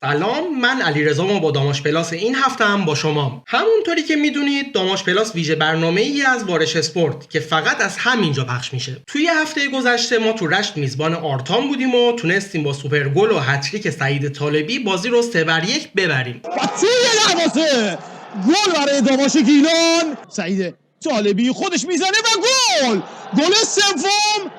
سلام، من علیرضا با داماش پلاس این هفته هم با شما. همونطوری که میدونید داماش پلاس ویژه برنامه‌ای از وارش اسپورت که فقط از همینجا پخش میشه. توی هفته گذشته ما تو رشت میزبان آرتان بودیم و تونستیم با سوپر گل و هتریک سعید طالبی بازی رو 3-1 ببریم. توی دروازه گل برای داماش گیلان، سعید طالبی خودش میزنه و گل سوم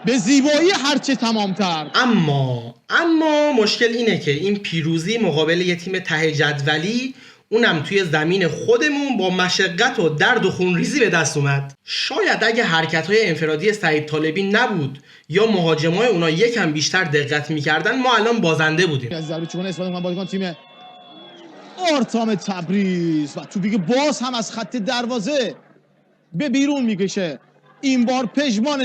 به زیبایی هرچه تمامتر. اما مشکل اینه که این پیروزی مقابل یه تیم ته جدولی، اونم توی زمین خودمون، با مشقت و درد و خونریزی به دست اومد. شاید اگه حرکت‌های انفرادی سعید طالبی نبود یا مهاجمای اونا یکم بیشتر دقت می‌کردن، ما الان بازنده بودیم. از ضربه چوگان استفاده می‌کنه بازیکن تیم آرتام تبریز و توپی که باز هم از خط دروازه به بیرون میکشه. این بار پژمان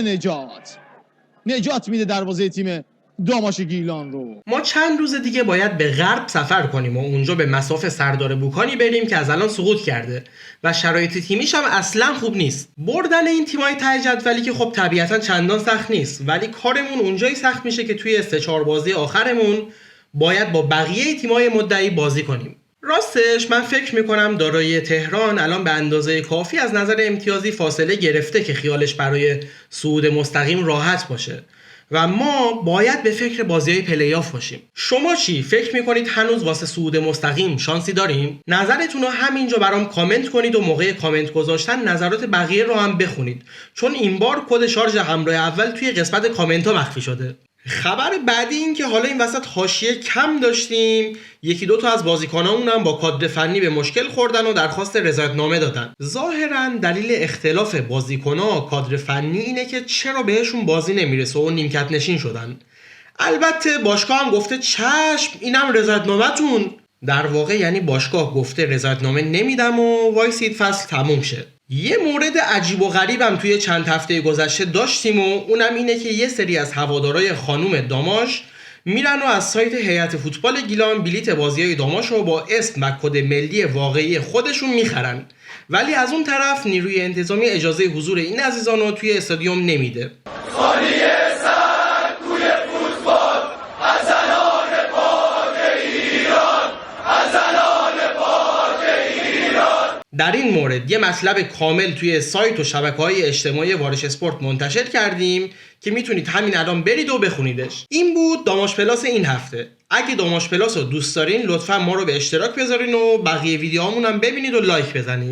نجات میده دروازه تیم داماش گیلان رو. ما چند روز دیگه باید به غرب سفر کنیم و اونجا به مصاف سردار بوکانی بریم که از الان سقوط کرده و شرایط تیمیش هم اصلا خوب نیست. بردن این تیمای ته جدولی که خب طبیعتا چندان سخت نیست، ولی کارمون اونجایی سخت میشه که توی 3-4 بازی آخرمون باید با بقیه تیمای مدعی بازی کنیم. راستش من فکر میکنم دارایی تهران الان به اندازه کافی از نظر امتیازی فاصله گرفته که خیالش برای صعود مستقیم راحت باشه و ما باید به فکر بازی‌های پلی‌آف باشیم. شما چی فکر میکنید؟ هنوز واسه صعود مستقیم شانسی داریم؟ نظرتون رو همینجا برام کامنت کنید و موقع کامنت گذاشتن نظرات بقیه رو هم بخونید، چون این بار کد شارژ همراه اول توی قسمت کامنت ها مخفی شده. خبر بعدی این که حالا این وسط حاشیه کم داشتیم، یکی دو تا از بازیکنامون هم با کادر فنی به مشکل خوردن و درخواست رضایت‌نامه دادن. ظاهرا دلیل اختلاف بازیکن‌ها کادر فنی اینه که چرا بهشون بازی نمیرسه و نیمکت نشین شدن. البته باشگاه هم گفته چشم اینم رضایت‌نامه‌تون. در واقع یعنی باشگاه گفته رضایت‌نامه نمیدم و وایسید فصل تموم شه. یه مورد عجیب و غریبم توی چند هفته گذشته داشتیم و اونم اینه که یه سری از هوادارهای خانوم داماش میرن و از سایت هیئت فوتبال گیلان بلیت بازی‌های داماش رو با اسم و کد ملی واقعی خودشون میخرن، ولی از اون طرف نیروی انتظامی اجازه حضور این عزیزان رو توی استادیوم نمیده. در این مورد یه مطلب کامل توی سایت و شبکه‌های اجتماعی وارش اسپورت منتشر کردیم که میتونید همین الان برید و بخونیدش. این بود داماش پلاس این هفته. اگه داماش پلاس رو دوست دارین لطفا ما رو به اشتراک بذارین و بقیه ویدیوهامون هم ببینید و لایک بزنید.